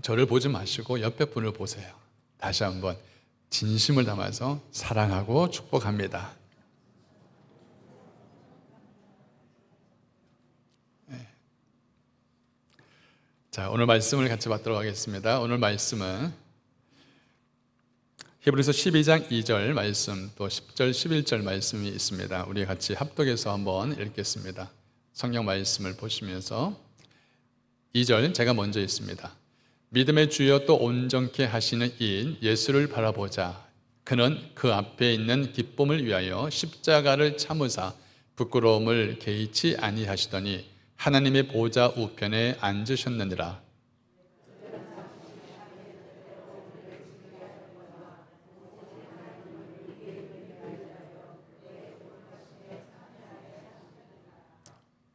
저를 보지 마시고 옆에 분을 보세요. 다시 한번 진심을 담아서 사랑하고 축복합니다. 자, 오늘 말씀을 같이 받도록 하겠습니다. 오늘 말씀은 히브리서 12장 2절 말씀, 또 10절, 11절 말씀이 있습니다. 우리 같이 합독해서 한번 읽겠습니다. 성경 말씀을 보시면서 2절 제가 먼저 읽습니다. 믿음의 주여 또 온전케 하시는 이인 예수를 바라보자. 그는 그 앞에 있는 기쁨을 위하여 십자가를 참으사 부끄러움을 개의치 아니하시더니 하나님의 보좌 우편에 앉으셨느니라.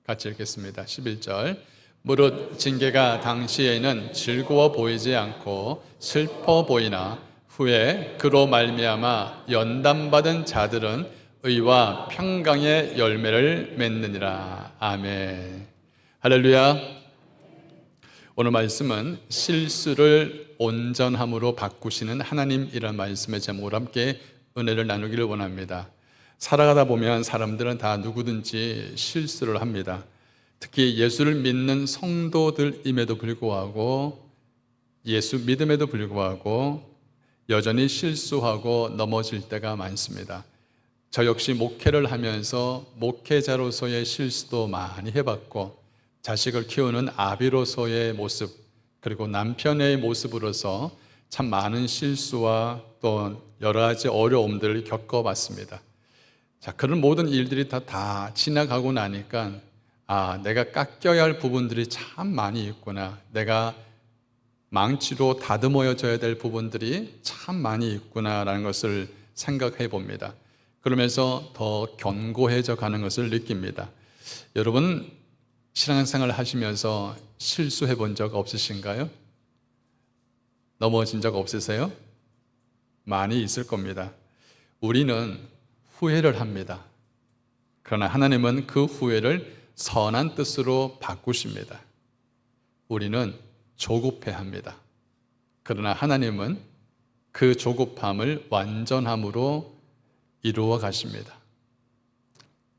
같이 읽겠습니다. 11절. 무릇 징계가 당시에는 즐거워 보이지 않고 슬퍼 보이나 후에 그로 말미암아 연단받은 자들은 의와 평강의 열매를 맺느니라. 아멘. 할렐루야. 오늘 말씀은 실수를 온전함으로 바꾸시는 하나님이라는 말씀의 제목으로 함께 은혜를 나누기를 원합니다. 살아가다 보면 사람들은 다 누구든지 실수를 합니다. 특히 예수를 믿는 성도들임에도 불구하고, 예수 믿음에도 불구하고 여전히 실수하고 넘어질 때가 많습니다. 저 역시 목회를 하면서 목회자로서의 실수도 많이 해봤고, 자식을 키우는 아비로서의 모습, 그리고 남편의 모습으로서 참 많은 실수와 또 여러 가지 어려움들을 겪어봤습니다. 자, 그런 모든 일들이 다 지나가고 나니까 내가 깎여야 할 부분들이 참 많이 있구나, 내가 망치로 다듬어져야 될 부분들이 참 많이 있구나라는 것을 생각해 봅니다. 그러면서 더 견고해져 가는 것을 느낍니다. 여러분, 신앙생활을 하시면서 실수해 본 적 없으신가요? 넘어진 적 없으세요? 많이 있을 겁니다. 우리는 후회를 합니다. 그러나 하나님은 그 후회를 선한 뜻으로 바꾸십니다. 우리는 조급해 합니다. 그러나 하나님은 그 조급함을 완전함으로 이루어 가십니다.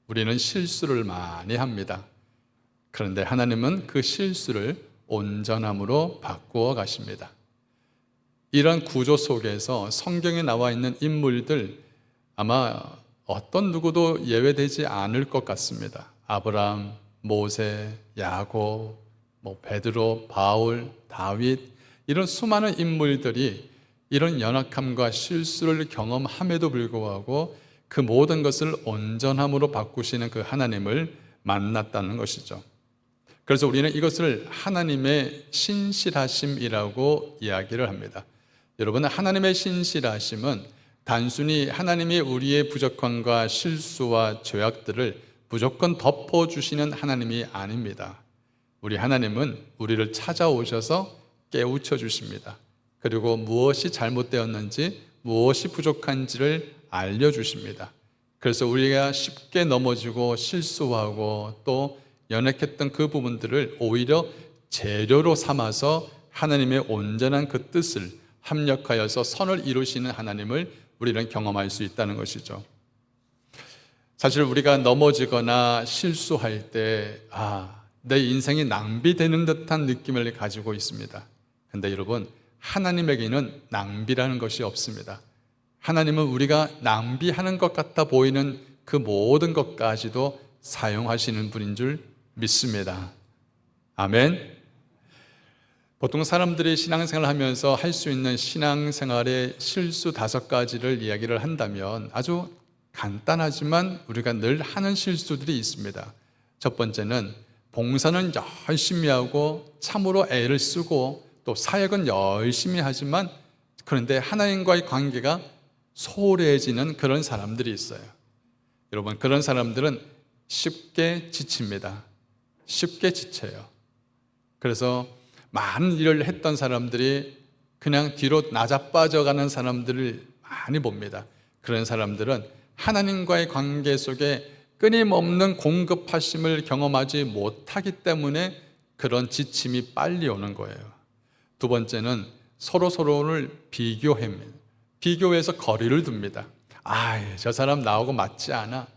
우리는 실수를 많이 합니다. 그런데 하나님은 그 실수를 온전함으로 바꾸어 가십니다. 이런 구조 속에서 성경에 나와 있는 인물들, 아마 어떤 누구도 예외되지 않을 것 같습니다. 아브라함, 모세, 야곱, 베드로, 바울, 다윗, 이런 수많은 인물들이 이런 연약함과 실수를 경험함에도 불구하고 그 모든 것을 온전함으로 바꾸시는 그 하나님을 만났다는 것이죠. 그래서 우리는 이것을 하나님의 신실하심이라고 이야기를 합니다. 여러분, 하나님의 신실하심은 단순히 하나님이 우리의 부족함과 실수와 죄악들을 무조건 덮어주시는 하나님이 아닙니다. 우리 하나님은 우리를 찾아오셔서 깨우쳐 주십니다. 그리고 무엇이 잘못되었는지, 무엇이 부족한지를 알려주십니다. 그래서 우리가 쉽게 넘어지고 실수하고 또 연약했던 그 부분들을 오히려 재료로 삼아서 하나님의 온전한 그 뜻을 합력하여서 선을 이루시는 하나님을 우리는 경험할 수 있다는 것이죠. 사실 우리가 넘어지거나 실수할 때 내 인생이 낭비되는 듯한 느낌을 가지고 있습니다. 그런데 여러분, 하나님에게는 낭비라는 것이 없습니다. 하나님은 우리가 낭비하는 것 같아 보이는 그 모든 것까지도 사용하시는 분인 줄 믿습니다. 아멘. 보통 사람들이 신앙생활을 하면서 할 수 있는 신앙생활의 실수 5가지를 이야기를 한다면 아주 간단하지만 우리가 늘 하는 실수들이 있습니다. 첫 번째는 봉사는 열심히 하고 참으로 애를 쓰고 또 사역은 열심히 하지만 그런데 하나님과의 관계가 소홀해지는 그런 사람들이 있어요. 여러분, 그런 사람들은 쉽게 지칩니다. 쉽게 지쳐요. 그래서 많은 일을 했던 사람들이 그냥 뒤로 나자빠져가는 사람들을 많이 봅니다. 그런 사람들은 하나님과의 관계 속에 끊임없는 공급하심을 경험하지 못하기 때문에 그런 지침이 빨리 오는 거예요. 두 번째는 서로를 비교합니다. 비교해서 거리를 둡니다. 저 사람 나하고 맞지 않아.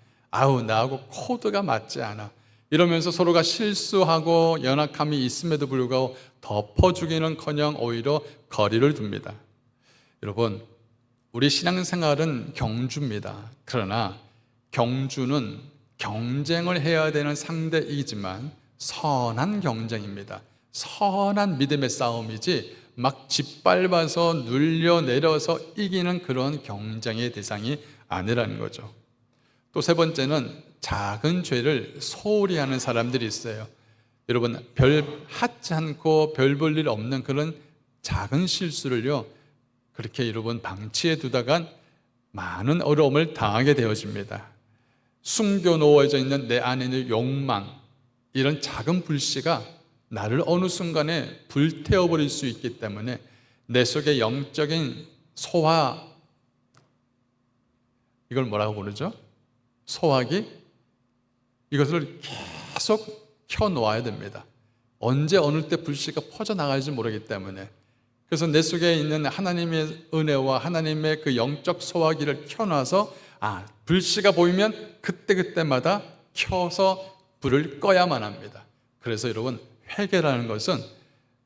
나하고 코드가 맞지 않아. 이러면서 서로가 실수하고 연약함이 있음에도 불구하고 덮어주기는커녕 오히려 거리를 둡니다. 여러분, 우리 신앙생활은 경주입니다. 그러나 경주는 경쟁을 해야 되는 상대이지만 선한 경쟁입니다. 선한 믿음의 싸움이지 막 짓밟아서 눌려내려서 이기는 그런 경쟁의 대상이 아니라는 거죠. 또 세 번째는 작은 죄를 소홀히 하는 사람들이 있어요. 여러분, 별 하지 않고 별 볼 일 없는 그런 작은 실수를요, 그렇게 여러분 방치해 두다간 많은 어려움을 당하게 되어집니다. 숨겨 놓아져 있는 내 안에 있는 욕망, 이런 작은 불씨가 나를 어느 순간에 불태워버릴 수 있기 때문에 내 속의 영적인 소화, 이걸 뭐라고 부르죠? 소화기? 이것을 계속 켜놓아야 됩니다. 언제 어느 때 불씨가 퍼져나갈지 모르기 때문에. 그래서 내 속에 있는 하나님의 은혜와 하나님의 그 영적 소화기를 켜놔서 불씨가 보이면 그때그때마다 켜서 불을 꺼야만 합니다. 그래서 여러분, 회개라는 것은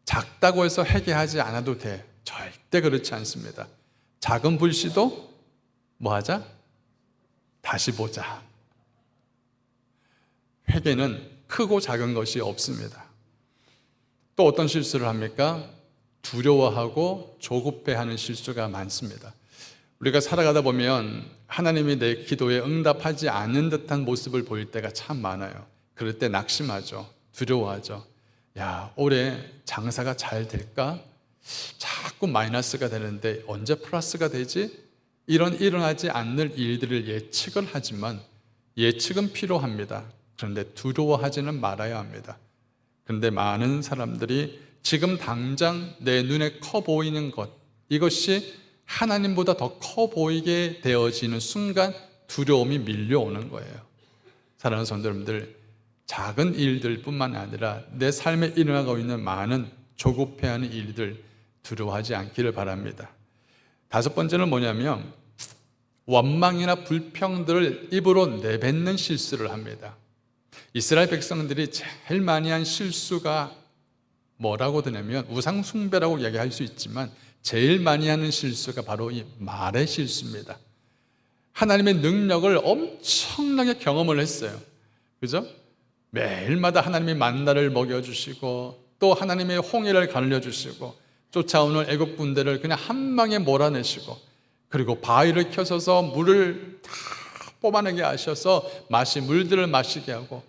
작다고 해서 회개하지 않아도 돼. 절대 그렇지 않습니다. 작은 불씨도 뭐 하자? 다시 보자. 회개는 크고 작은 것이 없습니다. 또 어떤 실수를 합니까? 두려워하고 조급해하는 실수가 많습니다. 우리가 살아가다 보면 하나님이 내 기도에 응답하지 않는 듯한 모습을 보일 때가 참 많아요. 그럴 때 낙심하죠. 두려워하죠. 올해 장사가 잘 될까? 자꾸 마이너스가 되는데 언제 플러스가 되지? 이런 일어나지 않는 일들을 예측을 하지만 예측은 필요합니다. 그런데 두려워하지는 말아야 합니다. 그런데 많은 사람들이 지금 당장 내 눈에 커 보이는 것, 이것이 하나님보다 더 커 보이게 되어지는 순간 두려움이 밀려오는 거예요. 사랑하는 성도 여러분들, 작은 일들 뿐만 아니라 내 삶에 일어나고 있는 많은 조급해하는 일들 두려워하지 않기를 바랍니다. 다섯 번째는 뭐냐면 원망이나 불평들을 입으로 내뱉는 실수를 합니다. 이스라엘 백성들이 제일 많이 한 실수가 뭐라고 드냐면 우상 숭배라고 이야기할 수 있지만 제일 많이 하는 실수가 바로 이 말의 실수입니다. 하나님의 능력을 엄청나게 경험을 했어요. 그죠? 매일마다 하나님이 만나를 먹여주시고 또 하나님의 홍해를 가르쳐주시고 쫓아오는 애국 군대를 그냥 한 방에 몰아내시고 그리고 바위를 켜서서 물을 다 뽑아내게 하셔서 물들을 마시게 하고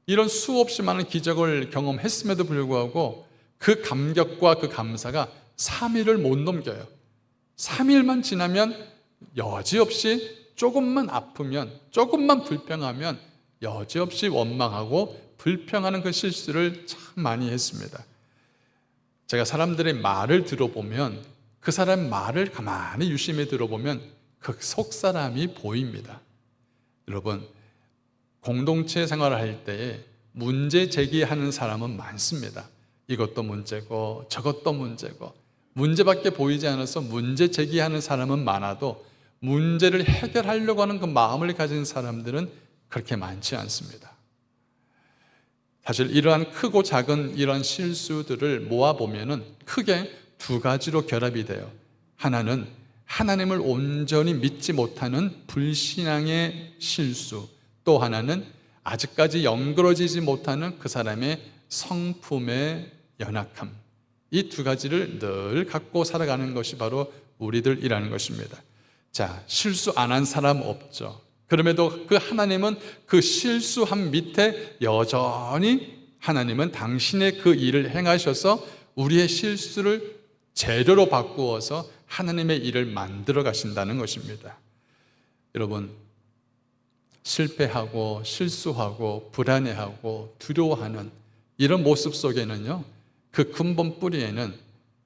이런 수없이 많은 기적을 경험했음에도 불구하고 그 감격과 그 감사가 3일을 못 넘겨요. 3일만 지나면 여지없이 조금만 아프면 조금만 불평하면 여지없이 원망하고 불평하는 그 실수를 참 많이 했습니다. 제가 사람들의 말을 들어보면 그 사람 말을 가만히 유심히 들어보면 그 속사람이 보입니다. 여러분, 공동체 생활을 할 때에 문제 제기하는 사람은 많습니다. 이것도 문제고 저것도 문제고 문제밖에 보이지 않아서 문제 제기하는 사람은 많아도 문제를 해결하려고 하는 그 마음을 가진 사람들은 그렇게 많지 않습니다. 사실 이러한 크고 작은 이런 실수들을 모아보면 크게 두 가지로 결합이 돼요. 하나는 하나님을 온전히 믿지 못하는 불신앙의 실수, 또 하나는 아직까지 연그러지지 못하는 그 사람의 성품의 연약함. 이 두 가지를 늘 갖고 살아가는 것이 바로 우리들이라는 것입니다. 자, 실수 안 한 사람 없죠. 그럼에도 그 하나님은 그 실수함 밑에 여전히 하나님은 당신의 그 일을 행하셔서 우리의 실수를 재료로 바꾸어서 하나님의 일을 만들어 가신다는 것입니다. 여러분, 실패하고 실수하고 불안해하고 두려워하는 이런 모습 속에는요, 그 근본 뿌리에는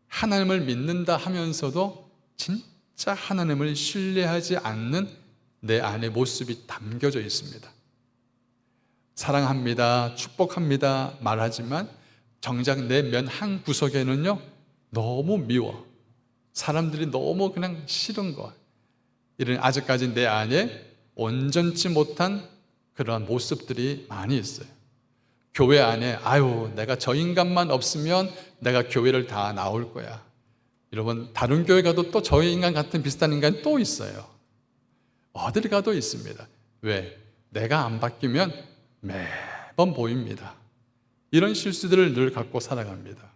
하나님을 믿는다 하면서도 진짜 하나님을 신뢰하지 않는 내 안의 모습이 담겨져 있습니다. 사랑합니다, 축복합니다 말하지만 정작 내 면 한 구석에는요, 너무 미워. 사람들이 너무 그냥 싫은 거. 이런 아직까지 내 안에 온전치 못한 그러한 모습들이 많이 있어요. 교회 안에 아유 내가 저 인간만 없으면 내가 교회를 다 나올 거야. 여러분 다른 교회 가도 또 저 인간 같은 비슷한 인간이 또 있어요. 어딜 가도 있습니다. 왜? 내가 안 바뀌면 매번 보입니다. 이런 실수들을 늘 갖고 살아갑니다.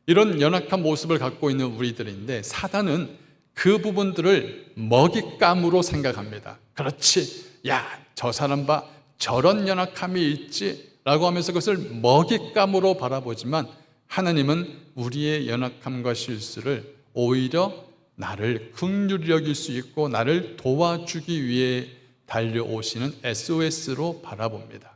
이런 연약한 모습을 갖고 있는 우리들인데 사단은 그 부분들을 먹잇감으로 생각합니다. 그렇지, 야, 저 사람 봐, 저런 연약함이 있지 라고 하면서 그것을 먹잇감으로 바라보지만 하나님은 우리의 연약함과 실수를 오히려 나를 긍휼히 여길 수 있고 나를 도와주기 위해 달려오시는 SOS로 바라봅니다.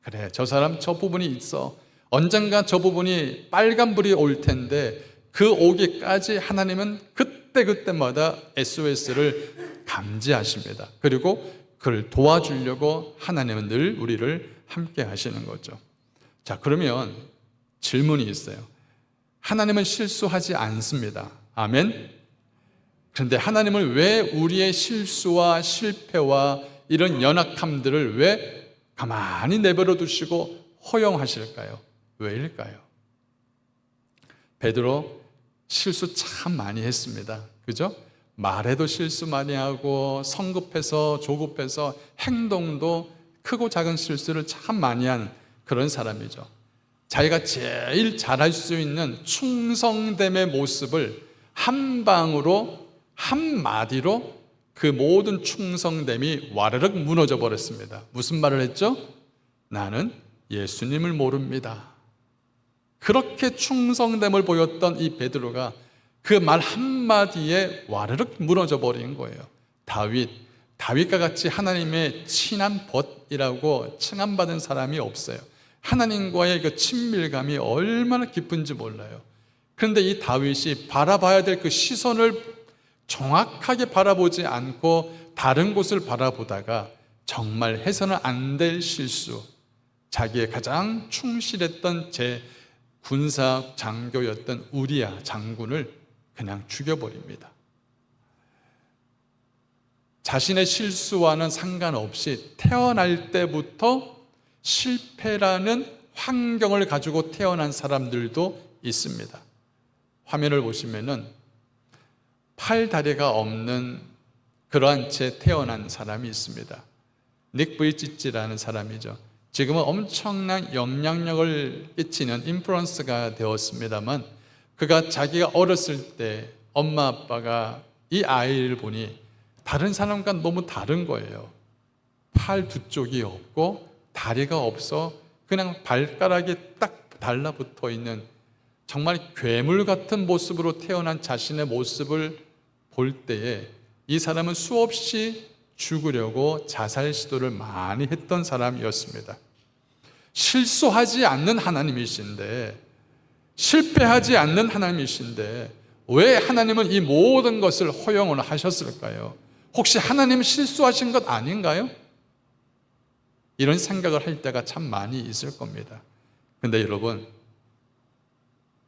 그래, 저 사람 저 부분이 있어. 언젠가 저 부분이 빨간불이 올 텐데 그 오기까지 하나님은 그때마다 SOS를 감지하십니다. 그리고 그를 도와주려고 하나님은 늘 우리를 함께 하시는 거죠. 자, 그러면 질문이 있어요. 하나님은 실수하지 않습니다. 아멘? 그런데 하나님은 왜 우리의 실수와 실패와 이런 연약함들을 왜 가만히 내버려 두시고 허용하실까요? 왜일까요? 베드로 실수 참 많이 했습니다. 그죠? 말에도 실수 많이 하고 성급해서 조급해서 행동도 크고 작은 실수를 참 많이 한 그런 사람이죠. 자기가 제일 잘할 수 있는 충성됨의 모습을 한 방으로 한마디로 그 모든 충성됨이 와르륵 무너져 버렸습니다. 무슨 말을 했죠? 나는 예수님을 모릅니다. 그렇게 충성됨을 보였던 이 베드로가 그 말 한마디에 와르륵 무너져 버린 거예요. 다윗과 같이 하나님의 친한 벗이라고 칭함받은 사람이 없어요. 하나님과의 그 친밀감이 얼마나 깊은지 몰라요. 그런데 이 다윗이 바라봐야 될 그 시선을 정확하게 바라보지 않고 다른 곳을 바라보다가 정말 해서는 안 될 실수, 자기의 가장 충실했던 제 군사 장교였던 우리야 장군을 그냥 죽여버립니다. 자신의 실수와는 상관없이 태어날 때부터 실패라는 환경을 가지고 태어난 사람들도 있습니다. 화면을 보시면은 팔 다리가 없는 그러한 채 태어난 사람이 있습니다. 닉 브이치치라는 사람이죠. 지금은 엄청난 영향력을 끼치는 인플루언서가 되었습니다만 그가 자기가 어렸을 때 엄마 아빠가 이 아이를 보니 다른 사람과 너무 다른 거예요. 팔 두 쪽이 없고 다리가 없어 그냥 발가락이 딱 달라붙어 있는 정말 괴물 같은 모습으로 태어난 자신의 모습을 볼 때에 이 사람은 수없이 죽으려고 자살 시도를 많이 했던 사람이었습니다. 실수하지 않는 하나님이신데, 실패하지 않는 하나님이신데 왜 하나님은 이 모든 것을 허용을 하셨을까요? 혹시 하나님 실수하신 것 아닌가요? 이런 생각을 할 때가 참 많이 있을 겁니다. 그런데 여러분,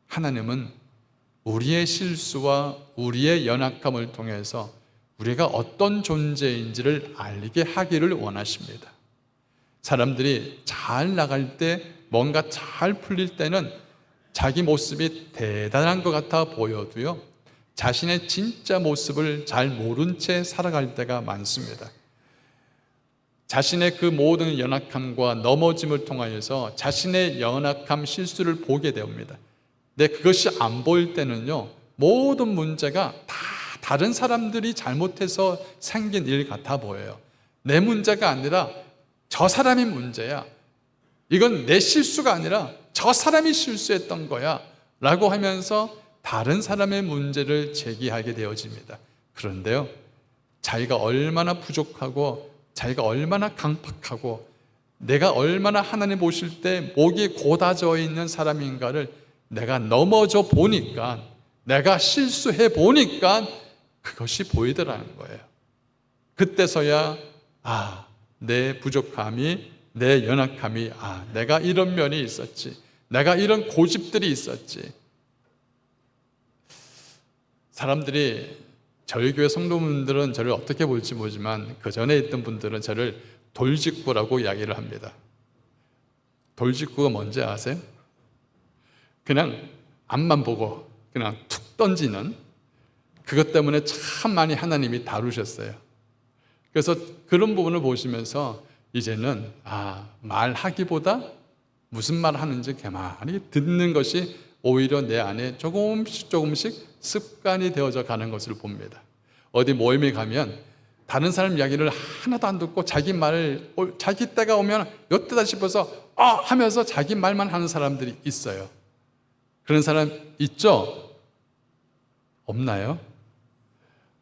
하나님은 우리의 실수와 우리의 연약함을 통해서 우리가 어떤 존재인지를 알게 하기를 원하십니다. 사람들이 잘 나갈 때, 뭔가 잘 풀릴 때는 자기 모습이 대단한 것 같아 보여도요, 자신의 진짜 모습을 잘 모른 채 살아갈 때가 많습니다. 자신의 그 모든 연약함과 넘어짐을 통하여서 자신의 연약함, 실수를 보게 됩니다. 근데 그것이 안 보일 때는요, 모든 문제가 다 다른 사람들이 잘못해서 생긴 일 같아 보여요. 내 문제가 아니라 저 사람이 문제야. 이건 내 실수가 아니라 저 사람이 실수했던 거야 라고 하면서 다른 사람의 문제를 제기하게 되어집니다. 그런데요, 자기가 얼마나 부족하고 자기가 얼마나 강팍하고 내가 얼마나 하나님 보실 때 목이 고다져 있는 사람인가를 내가 넘어져 보니까, 내가 실수해 보니까 그것이 보이더라는 거예요. 그때서야 내 부족함이, 내 연약함이, 내가 이런 면이 있었지, 내가 이런 고집들이 있었지, 사람들이 저희 교회 성도분들은 저를 어떻게 볼지 모르지만 그 전에 있던 분들은 저를 돌직구라고 이야기를 합니다. 돌직구가 뭔지 아세요? 그냥 앞만 보고 그냥 툭 던지는, 그것 때문에 참 많이 하나님이 다루셨어요. 그래서 그런 부분을 보시면서 이제는 말하기보다 무슨 말 하는지 가만히 듣는 것이 오히려 내 안에 조금씩 습관이 되어져 가는 것을 봅니다. 어디 모임에 가면 다른 사람 이야기를 하나도 안 듣고 자기 말을, 자기 때가 오면 요때다 싶어서 하면서 자기 말만 하는 사람들이 있어요. 그런 사람 있죠? 없나요?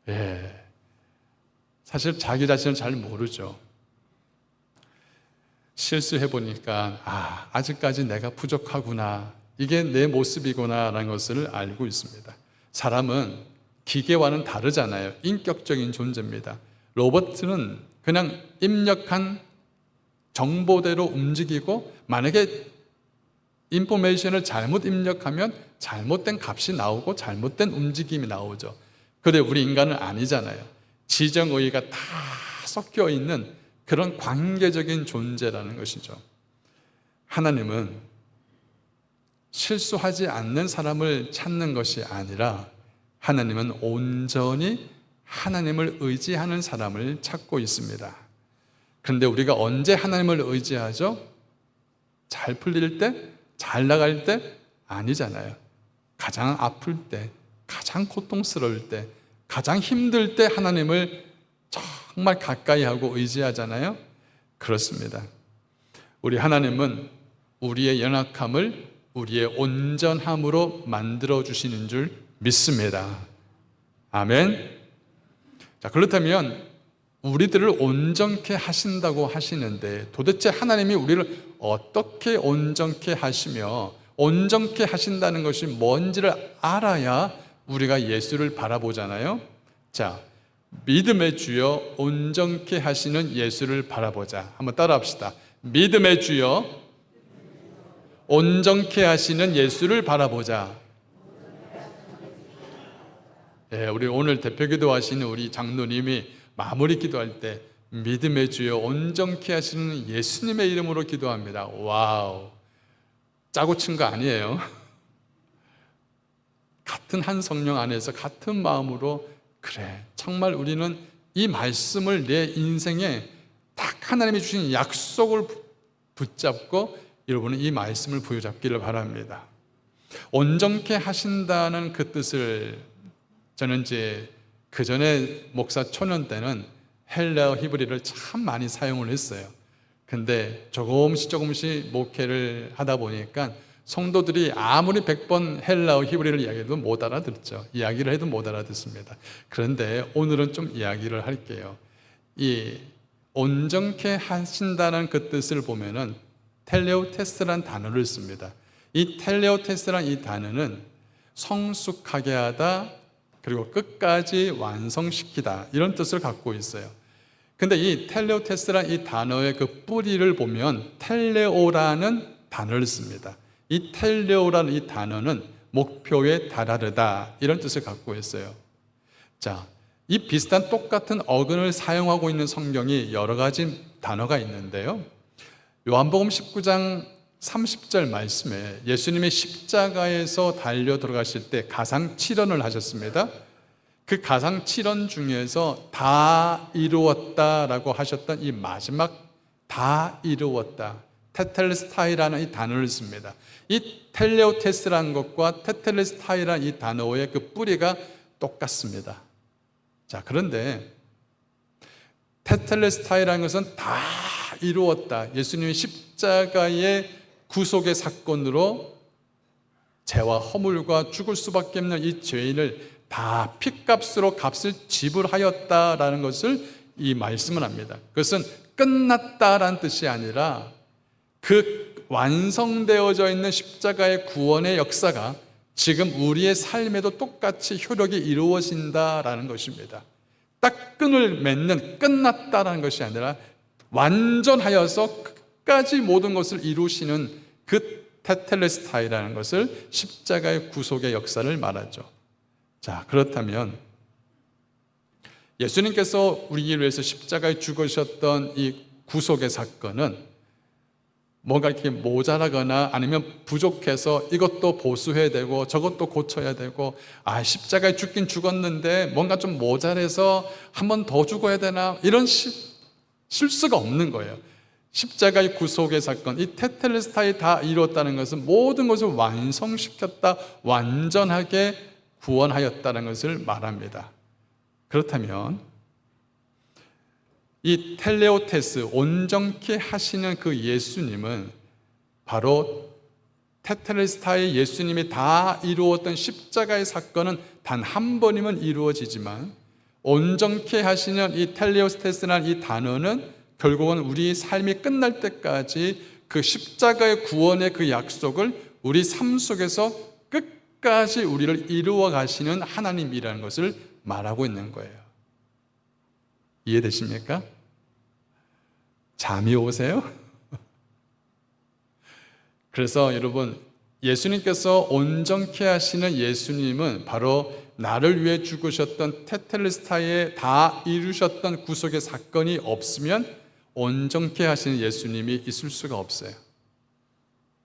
예. 사실 자기 자신을 잘 모르죠. 실수해보니까 아직까지 내가 부족하구나, 이게 내 모습이구나 라는 것을 알고 있습니다. 사람은 기계와는 다르잖아요. 인격적인 존재입니다. 로봇은 그냥 입력한 정보대로 움직이고, 만약에 인포메이션을 잘못 입력하면 잘못된 값이 나오고 잘못된 움직임이 나오죠. 그런데 우리 인간은 아니잖아요. 지정의가 다 섞여 있는 그런 관계적인 존재라는 것이죠. 하나님은 실수하지 않는 사람을 찾는 것이 아니라 하나님은 온전히 하나님을 의지하는 사람을 찾고 있습니다. 그런데 우리가 언제 하나님을 의지하죠? 잘 풀릴 때? 잘 나갈 때? 아니잖아요. 가장 아플 때, 가장 고통스러울 때, 가장 힘들 때 하나님을 정말 가까이 하고 의지하잖아요. 그렇습니다. 우리 하나님은 우리의 연약함을 우리의 온전함으로 만들어 주시는 줄 믿습니다. 아멘. 자, 그렇다면 우리들을 온전케 하신다고 하시는데 도대체 하나님이 우리를 어떻게 온전케 하시며 온전케 하신다는 것이 뭔지를 알아야 우리가 예수를 바라보잖아요. 자, 믿음의 주여 온전케 하시는 예수를 바라보자. 한번 따라합시다. 믿음의 주여 온전케 하시는 예수를 바라보자. 우리 오늘 대표기도 하시는 우리 장로님이 마무리 기도할 때 믿음의 주여 온전케 하시는 예수님의 이름으로 기도합니다. 와우, 짜고 친 거 아니에요. 같은 한 성령 안에서 같은 마음으로, 그래, 정말 우리는 이 말씀을 내 인생에 딱 하나님이 주신 약속을 붙잡고 여러분은 이 말씀을 부여잡기를 바랍니다. 온전케 하신다는 그 뜻을 저는 이제 그 전에 목사 초년 때는 헬라어 히브리를 참 많이 사용을 했어요. 근데 조금씩 목회를 하다 보니까 성도들이 아무리 100번 헬라어 히브리를 이야기해도 못 알아듣죠. 이야기를 해도 못 알아듣습니다. 그런데 오늘은 좀 이야기를 할게요. 이 온전케 하신다는 그 뜻을 보면은 텔레오테스라는 단어를 씁니다. 이 텔레오테스라는 이 단어는 성숙하게 하다, 그리고 끝까지 완성시키다, 이런 뜻을 갖고 있어요. 근데 이 텔레오테스라는 이 단어의 그 뿌리를 보면 텔레오라는 단어를 씁니다. 이 텔레오라는 이 단어는 목표에 다다르다, 이런 뜻을 갖고 있어요. 자, 이 비슷한 똑같은 어근을 사용하고 있는 성경이 여러 가지 단어가 있는데요. 요한복음 19장 30절 말씀에 예수님이 십자가에서 달려 들어가실 때 가상 7언을 하셨습니다. 그 가상 7언 중에서 다 이루었다라고 하셨던 이 마지막 다 이루었다, 테텔레스타이라는 이 단어를 씁니다. 이 텔레오테스라는 것과 테텔레스타이라는 이 단어의 그 뿌리가 똑같습니다. 자, 그런데 테텔레스타이라는 것은 다 이루었다, 예수님이 십자가의 구속의 사건으로 죄와 허물과 죽을 수밖에 없는 이 죄인을 다 핏값으로 값을 지불하였다라는 것을 이 말씀을 합니다. 그것은 끝났다라는 뜻이 아니라 그 완성되어져 있는 십자가의 구원의 역사가 지금 우리의 삶에도 똑같이 효력이 이루어진다라는 것입니다. 딱 끈을 맺는, 끝났다라는 것이 아니라 완전하여서 끝까지 모든 것을 이루시는 그 테텔레스타이라는 것을 십자가의 구속의 역사를 말하죠. 자, 그렇다면 예수님께서 우리를 위해서 십자가에 죽으셨던 이 구속의 사건은 뭔가 이렇게 모자라거나 아니면 부족해서 이것도 보수해야 되고 저것도 고쳐야 되고, 십자가에 죽긴 죽었는데 뭔가 좀 모자라서 한 번 더 죽어야 되나, 이런 실수가 없는 거예요. 십자가의 구속의 사건, 이 테텔레스타이 다 이루었다는 것은 모든 것을 완성시켰다, 완전하게 구원하였다는 것을 말합니다. 그렇다면 이 텔레오테스, 온전케 하시는 그 예수님은 바로 테텔레스타의 예수님이 다 이루었던 십자가의 사건은 단 한 번이면 이루어지지만, 온전케 하시는 이 텔레오테스라는 이 단어는 결국은 우리 삶이 끝날 때까지 그 십자가의 구원의 그 약속을 우리 삶 속에서 끝까지 우리를 이루어 가시는 하나님이라는 것을 말하고 있는 거예요. 이해되십니까? 잠이 오세요? 그래서 여러분, 예수님께서 온전케 하시는 예수님은 바로 나를 위해 죽으셨던 테텔레스타에 다 이루셨던 구속의 사건이 없으면 온전케 하시는 예수님이 있을 수가 없어요.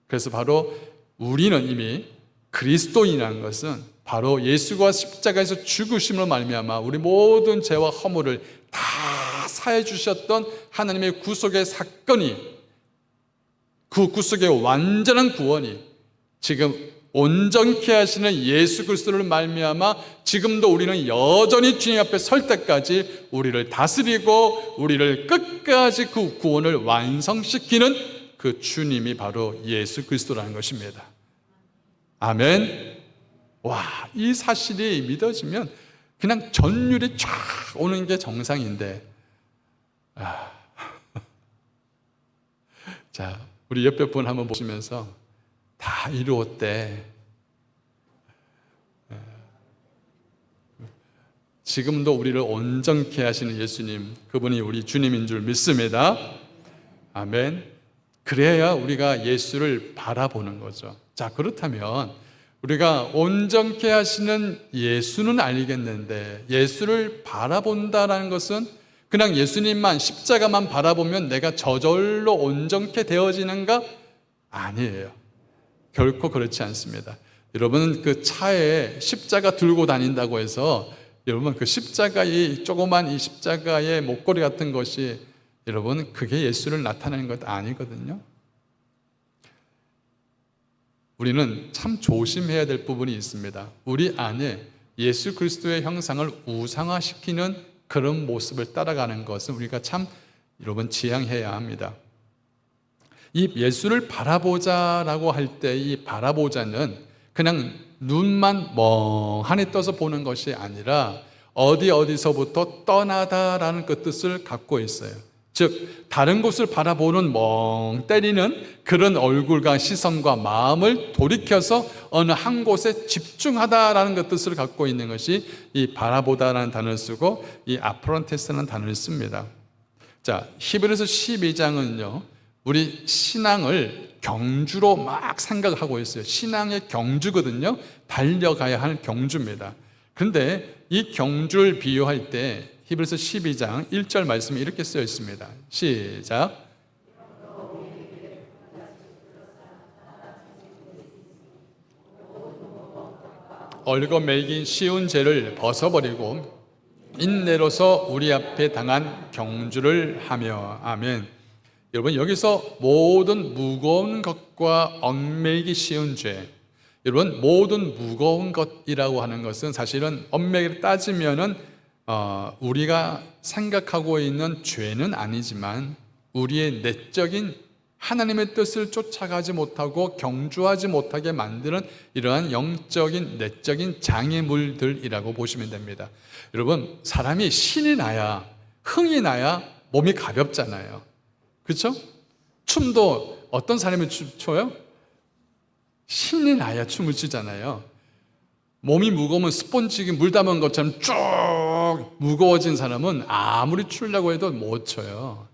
그래서 바로 우리는 이미 그리스도인이라는 것은 바로 예수가 십자가에서 죽으심으로 말미암아 우리 모든 죄와 허물을 다 사해 주셨던 하나님의 구속의 사건이, 그 구속의 완전한 구원이 지금 온전케 하시는 예수 그리스도를 말미암아 지금도 우리는 여전히 주님 앞에 설 때까지 우리를 다스리고 우리를 끝까지 그 구원을 완성시키는 그 주님이 바로 예수 그리스도라는 것입니다. 아멘. 와, 이 사실이 믿어지면 그냥 전율이 쫙 오는 게 정상인데, 자, 우리 옆에 분 한번 보시면서 다 이루었대. 지금도 우리를 온전케 하시는 예수님, 그분이 우리 주님인 줄 믿습니다. 아멘. 그래야 우리가 예수를 바라보는 거죠. 자, 그렇다면 우리가 온전케 하시는 예수는 알겠는데, 예수를 바라본다라는 것은 그냥 예수님만, 십자가만 바라보면 내가 저절로 온전케 되어지는가? 아니에요. 결코 그렇지 않습니다. 여러분, 그 차에 십자가 들고 다닌다고 해서 여러분 그 십자가의 조그만 이 십자가의 목걸이 같은 것이 여러분 그게 예수를 나타내는 것 아니거든요. 우리는 참 조심해야 될 부분이 있습니다. 우리 안에 예수 그리스도의 형상을 우상화시키는 그런 모습을 따라가는 것은 우리가 참 여러분 지양해야 합니다. 이 예수를 바라보자라고 할 때 이 바라보자는 그냥 눈만 멍하니 떠서 보는 것이 아니라 어디서부터 떠나다라는 그 뜻을 갖고 있어요. 즉 다른 곳을 바라보는 멍 때리는 그런 얼굴과 시선과 마음을 돌이켜서 어느 한 곳에 집중하다라는 그 뜻을 갖고 있는 것이 이 바라보다라는 단어를 쓰고 이 아프론테스라는 단어를 씁니다. 자, 히브리서 12장은요 우리 신앙을 경주로 막 생각하고 있어요. 신앙의 경주거든요. 달려가야 할 경주입니다. 그런데 이 경주를 비유할 때 히브리서 12장 1절 말씀이 이렇게 쓰여 있습니다. 시작. 얽어매긴 쉬운 죄를 벗어버리고 인내로서 우리 앞에 당한 경주를 하며. 아멘. 여러분, 여기서 모든 무거운 것과 얽매이기 쉬운 죄, 여러분 모든 무거운 것이라고 하는 것은 사실은 엄밀히 따지면은 우리가 생각하고 있는 죄는 아니지만 우리의 내적인 하나님의 뜻을 쫓아가지 못하고 경주하지 못하게 만드는 이러한 영적인 내적인 장애물들이라고 보시면 됩니다. 여러분, 사람이 신이 나야, 흥이 나야 몸이 가볍잖아요. 그렇죠? 춤도 어떤 사람이 춰요? 신이 나야 춤을 추잖아요. 몸이 무거우면 스폰지 물 담은 것처럼 쭉 무거워진 사람은 아무리 추려고 해도 못 춰요.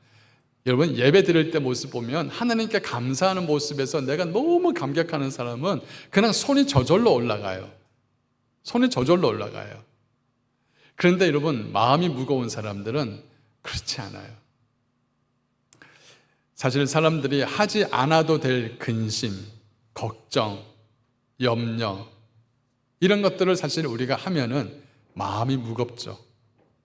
여러분, 예배 드릴 때 모습 보면 하나님께 감사하는 모습에서 내가 너무 감격하는 사람은 그냥 손이 저절로 올라가요. 손이 저절로 올라가요. 그런데 여러분, 마음이 무거운 사람들은 그렇지 않아요. 사실 사람들이 하지 않아도 될 근심, 걱정, 염려, 이런 것들을 사실 우리가 하면은 마음이 무겁죠.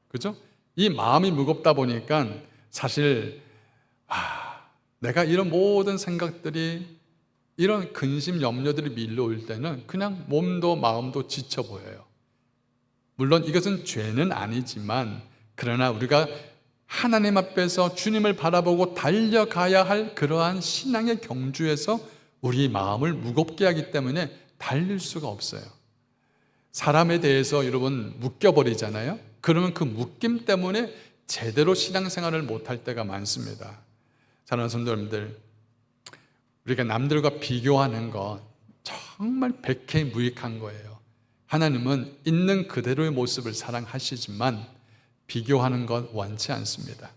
그죠? 이 마음이 무겁다 보니까 사실 내가 이런 모든 생각들이, 이런 근심, 염려들이 밀려올 때는 그냥 몸도 마음도 지쳐 보여요. 물론 이것은 죄는 아니지만, 그러나 우리가 하나님 앞에서 주님을 바라보고 달려가야 할 그러한 신앙의 경주에서 우리 마음을 무겁게 하기 때문에 달릴 수가 없어요. 사람에 대해서 여러분 묶여버리잖아요. 그러면 그 묶임 때문에 제대로 신앙생활을 못할 때가 많습니다. 사랑하는 성도님들, 우리가 남들과 비교하는 거 정말 백해무익한 거예요. 하나님은 있는 그대로의 모습을 사랑하시지만 비교하는 것 원치 않습니다.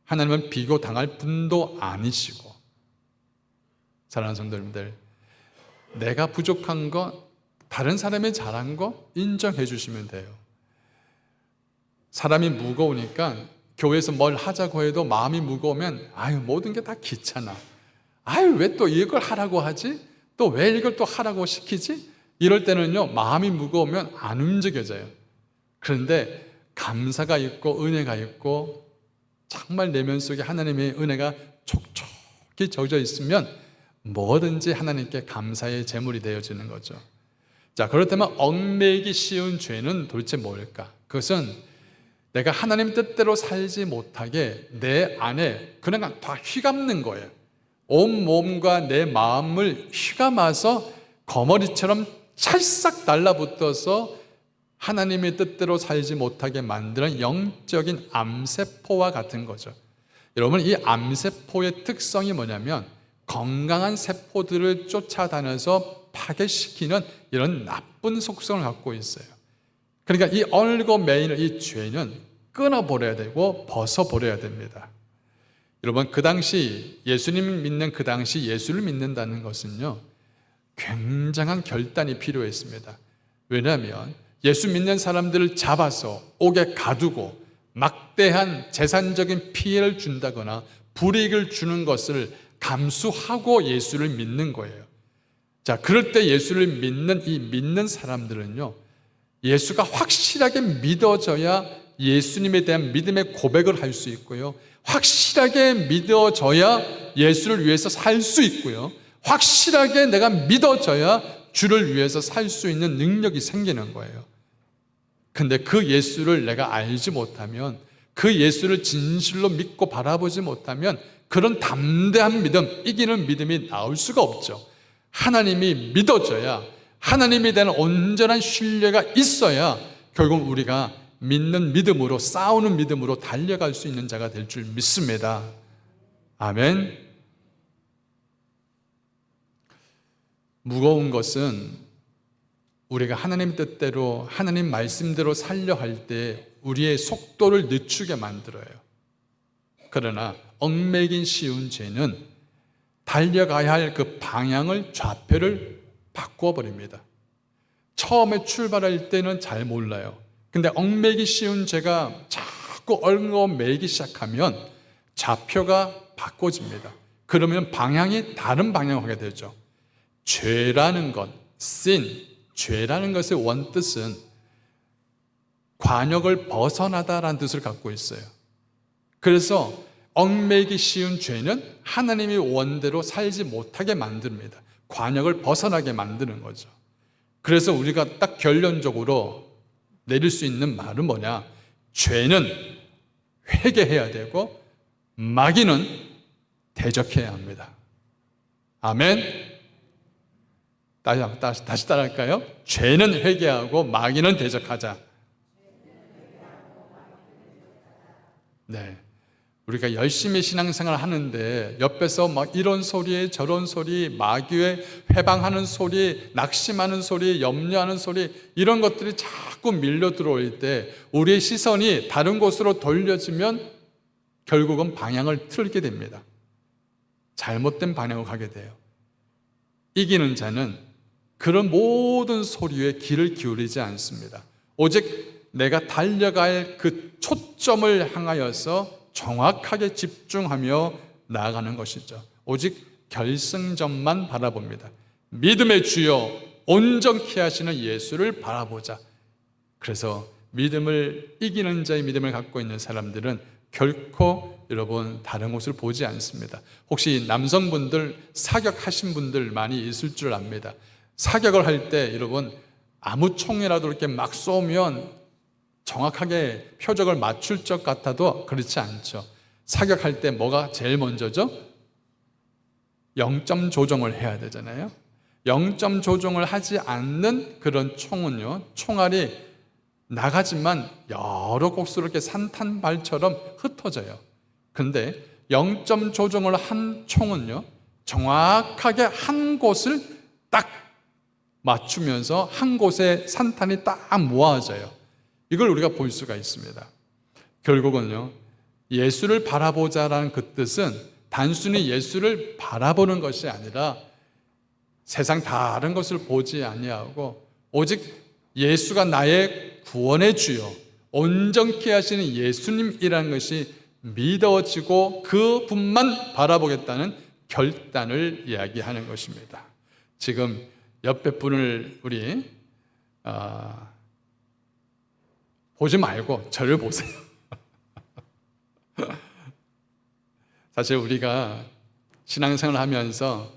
하나님은 비교당할 분도 아니시고. 사랑하는 성도님들, 내가 부족한 거, 다른 사람이 잘한 거 인정해 주시면 돼요. 사람이 무거우니까 교회에서 뭘 하자고 해도 마음이 무거우면 모든 게 다 귀찮아. 왜 또 이걸 하라고 하지? 또 왜 이걸 또 하라고 시키지? 이럴 때는요, 마음이 무거우면 안 움직여져요. 그런데 감사가 있고 은혜가 있고 정말 내면 속에 하나님의 은혜가 촉촉히 젖어 있으면 뭐든지 하나님께 감사의 제물이 되어지는 거죠. 자, 그렇다면 얽매이기 쉬운 죄는 도대체 뭘까? 그것은 내가 하나님 뜻대로 살지 못하게 내 안에 그냥 다 휘감는 거예요. 온 몸과 내 마음을 휘감아서 거머리처럼 찰싹 달라붙어서 하나님의 뜻대로 살지 못하게 만드는 영적인 암세포와 같은 거죠. 여러분, 이 암세포의 특성이 뭐냐면 건강한 세포들을 쫓아다녀서 파괴시키는 이런 나쁜 속성을 갖고 있어요. 그러니까 이 얽어매이는 이 죄는 끊어버려야 되고 벗어버려야 됩니다. 여러분, 그 당시 예수님을 믿는 그 당시 예수를 믿는다는 것은요, 굉장한 결단이 필요했습니다. 왜냐하면 예수 믿는 사람들을 잡아서 옥에 가두고 막대한 재산적인 피해를 준다거나 불이익을 주는 것을 감수하고 예수를 믿는 거예요. 자, 그럴 때 예수를 믿는 이 믿는 사람들은요, 예수가 확실하게 믿어져야 예수님에 대한 믿음의 고백을 할 수 있고요, 확실하게 믿어져야 예수를 위해서 살 수 있고요, 확실하게 내가 믿어져야 주를 위해서 살 수 있는 능력이 생기는 거예요. 근데 그 예수를 내가 알지 못하면, 그 예수를 진실로 믿고 바라보지 못하면 그런 담대한 믿음, 이기는 믿음이 나올 수가 없죠. 하나님이 믿어져야, 하나님에 대한 온전한 신뢰가 있어야 결국 우리가 믿는 믿음으로, 싸우는 믿음으로 달려갈 수 있는 자가 될 줄 믿습니다. 아멘. 무거운 것은 우리가 하나님 뜻대로, 하나님 말씀대로 살려 할 때 우리의 속도를 늦추게 만들어요. 그러나 얽매이긴 쉬운 죄는 달려가야 할 그 방향을, 좌표를 바꾸어 버립니다. 처음에 출발할 때는 잘 몰라요. 근데 얽매이기 쉬운 죄가 자꾸 얽어매이기 시작하면 좌표가 바꿔집니다. 그러면 방향이 다른 방향으로 가게 되죠. 죄라는 것, sin, 죄라는 것의 원뜻은 관역을 벗어나다라는 뜻을 갖고 있어요. 그래서 얽매이기 쉬운 죄는 하나님의 원대로 살지 못하게 만듭니다. 관역을 벗어나게 만드는 거죠. 그래서 우리가 딱 결론적으로 내릴 수 있는 말은 뭐냐? 죄는 회개해야 되고 마귀는 대적해야 합니다. 아멘. 다시 따라할까요? 죄는 회개하고 마귀는 대적하자. 네. 우리가 열심히 신앙생활 하는데 옆에서 막 이런 소리, 저런 소리, 마귀에 회방하는 소리, 낙심하는 소리, 염려하는 소리, 이런 것들이 자꾸 밀려 들어올 때 우리의 시선이 다른 곳으로 돌려지면 결국은 방향을 틀게 됩니다. 잘못된 방향으로 가게 돼요. 이기는 자는 그런 모든 소리에 귀를 기울이지 않습니다. 오직 내가 달려갈 그 초점을 향하여서 정확하게 집중하며 나아가는 것이죠. 오직 결승점만 바라봅니다. 믿음의 주여 온전케 하시는 예수를 바라보자. 그래서 믿음을 이기는 자의 믿음을 갖고 있는 사람들은 결코 여러분 다른 곳을 보지 않습니다. 혹시 남성분들 사격하신 분들 많이 있을 줄 압니다. 사격을 할 때 여러분 아무 총이라도 이렇게 막 쏘면 정확하게 표적을 맞출 것 같아도 그렇지 않죠. 사격할 때 뭐가 제일 먼저죠? 0점 조정을 해야 되잖아요. 0점 조정을 하지 않는 그런 총은요, 총알이 나가지만 여러 곳으로 이렇게 산탄발처럼 흩어져요. 근데 0점 조정을 한 총은요, 정확하게 한 곳을 딱 맞추면서 한 곳에 산탄이 딱 모아져요. 이걸 우리가 볼 수가 있습니다. 결국은요, 예수를 바라보자라는 그 뜻은 단순히 예수를 바라보는 것이 아니라 세상 다른 것을 보지 아니하고 오직 예수가 나의 구원의 주요 온전케 하시는 예수님이라는 것이 믿어지고 그분만 바라보겠다는 결단을 이야기하는 것입니다. 지금 옆에 분을 우리 보지 말고 저를 보세요. 사실 우리가 신앙생활을 하면서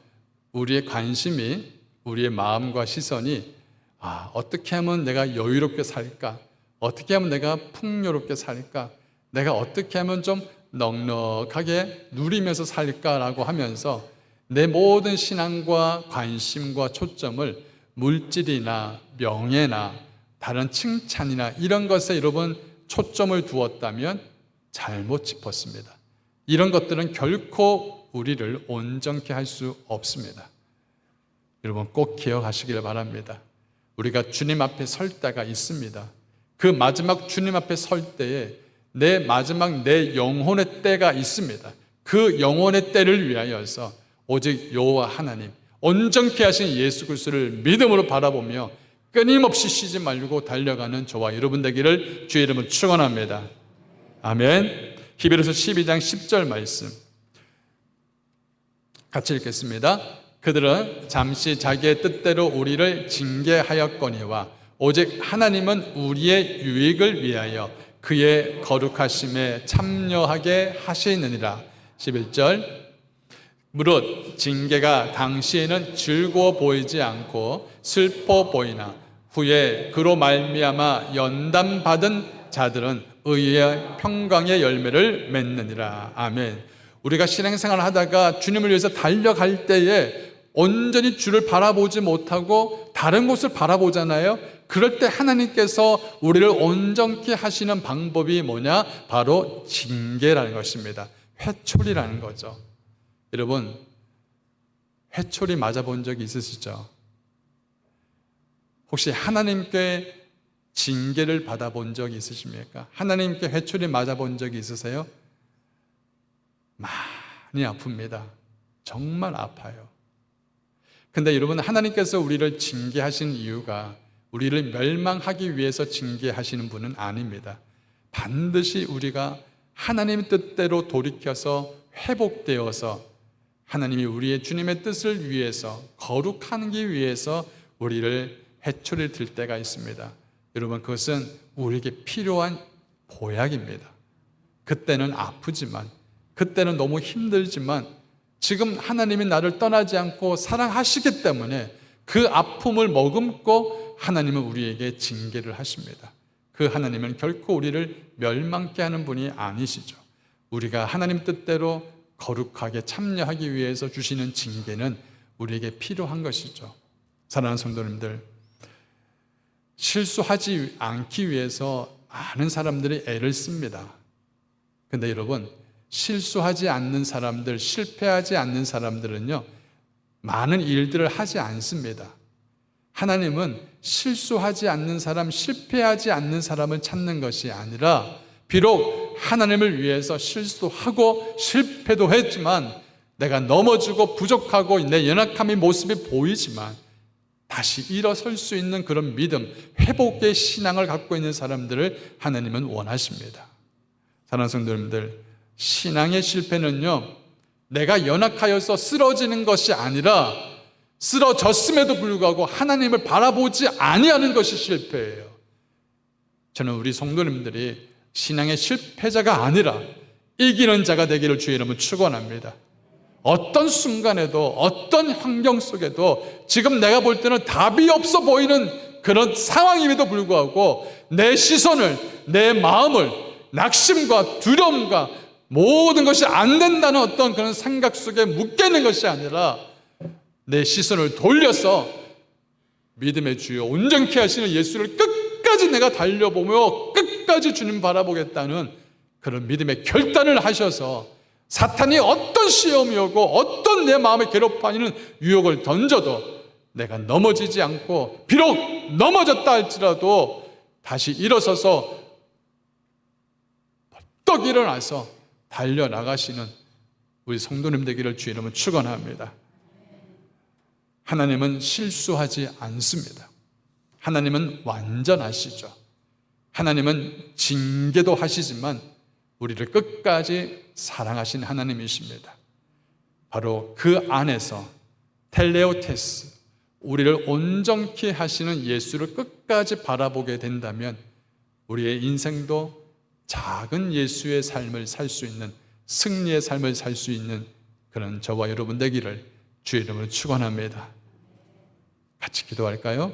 우리의 관심이, 우리의 마음과 시선이 어떻게 하면 내가 여유롭게 살까? 어떻게 하면 내가 풍요롭게 살까? 내가 어떻게 하면 좀 넉넉하게 누리면서 살까라고 하면서 내 모든 신앙과 관심과 초점을 물질이나 명예나 다른 칭찬이나 이런 것에 여러분 초점을 두었다면 잘못 짚었습니다. 이런 것들은 결코 우리를 온전케 할 수 없습니다. 여러분 꼭 기억하시길 바랍니다. 우리가 주님 앞에 설 때가 있습니다. 그 마지막 주님 앞에 설 때에 내 영혼의 때가 있습니다. 그 영혼의 때를 위하여서 오직 여호와 하나님 온전케 하신 예수 그리스도를 믿음으로 바라보며 끊임없이 쉬지 말고 달려가는 저와 여러분 되기를 주의 이름으로 축원합니다. 아멘. 히브리서 12장 10절 말씀 같이 읽겠습니다. 그들은 잠시 자기의 뜻대로 우리를 징계하였거니와 오직 하나님은 우리의 유익을 위하여 그의 거룩하심에 참여하게 하시느니라. 11절 무릇 징계가 당시에는 즐거워 보이지 않고 슬퍼 보이나 후에 그로 말미암아 연단받은 자들은 의의 평강의 열매를 맺느니라. 아멘. 우리가 신앙생활을 하다가 주님을 위해서 달려갈 때에 온전히 주를 바라보지 못하고 다른 곳을 바라보잖아요. 그럴 때 하나님께서 우리를 온전케 하시는 방법이 뭐냐? 바로 징계라는 것입니다. 회초리라는 거죠. 여러분 회초리 맞아본 적이 있으시죠? 혹시 하나님께 징계를 받아본 적이 있으십니까? 하나님께 회초리 맞아본 적이 있으세요? 많이 아픕니다. 정말 아파요. 근데 여러분 하나님께서 우리를 징계하신 이유가 우리를 멸망하기 위해서 징계하시는 분은 아닙니다. 반드시 우리가 하나님의 뜻대로 돌이켜서 회복되어서 하나님이 우리의 주님의 뜻을 위해서 거룩하기 위해서 우리를 회초리를 들 때가 있습니다. 여러분 그것은 우리에게 필요한 보약입니다. 그때는 아프지만 그때는 너무 힘들지만 지금 하나님이 나를 떠나지 않고 사랑하시기 때문에 그 아픔을 머금고 하나님은 우리에게 징계를 하십니다. 그 하나님은 결코 우리를 멸망케 하는 분이 아니시죠. 우리가 하나님 뜻대로 거룩하게 참여하기 위해서 주시는 징계는 우리에게 필요한 것이죠. 사랑하는 성도님들, 실수하지 않기 위해서 많은 사람들이 애를 씁니다. 근데 여러분 실수하지 않는 사람들, 실패하지 않는 사람들은요 많은 일들을 하지 않습니다. 하나님은 실수하지 않는 사람, 실패하지 않는 사람을 찾는 것이 아니라 비록 하나님을 위해서 실수하고 실패도 했지만 내가 넘어지고 부족하고 내 연약함의 모습이 보이지만 다시 일어설 수 있는 그런 믿음, 회복의 신앙을 갖고 있는 사람들을 하나님은 원하십니다. 사랑하는 성도님들, 신앙의 실패는요, 내가 연약하여서 쓰러지는 것이 아니라 쓰러졌음에도 불구하고 하나님을 바라보지 아니하는 것이 실패예요. 저는 우리 성도님들이 신앙의 실패자가 아니라 이기는 자가 되기를 주의 이름으로 축원합니다. 어떤 순간에도 어떤 환경 속에도 지금 내가 볼 때는 답이 없어 보이는 그런 상황임에도 불구하고 내 시선을, 내 마음을 낙심과 두려움과 모든 것이 안 된다는 어떤 그런 생각 속에 묶여 있는 것이 아니라 내 시선을 돌려서 믿음의 주여 온전케 하시는 예수를 끝까지 내가 달려보며 끝까지 주님 바라보겠다는 그런 믿음의 결단을 하셔서 사탄이 어떤 시험이 오고 어떤 내 마음에 괴롭히는 유혹을 던져도 내가 넘어지지 않고 비록 넘어졌다 할지라도 다시 일어서서 벌떡 일어나서 달려나가시는 우리 성도님 되기를 주의 이름으로 축원합니다. 하나님은 실수하지 않습니다. 하나님은 완전하시죠. 하나님은 징계도 하시지만 우리를 끝까지 사랑하신 하나님이십니다. 바로 그 안에서 텔레오테스, 우리를 온전케 하시는 예수를 끝까지 바라보게 된다면 우리의 인생도 작은 예수의 삶을 살 수 있는, 승리의 삶을 살 수 있는 그런 저와 여러분 되기를 주의 이름으로 축원합니다. 같이 기도할까요?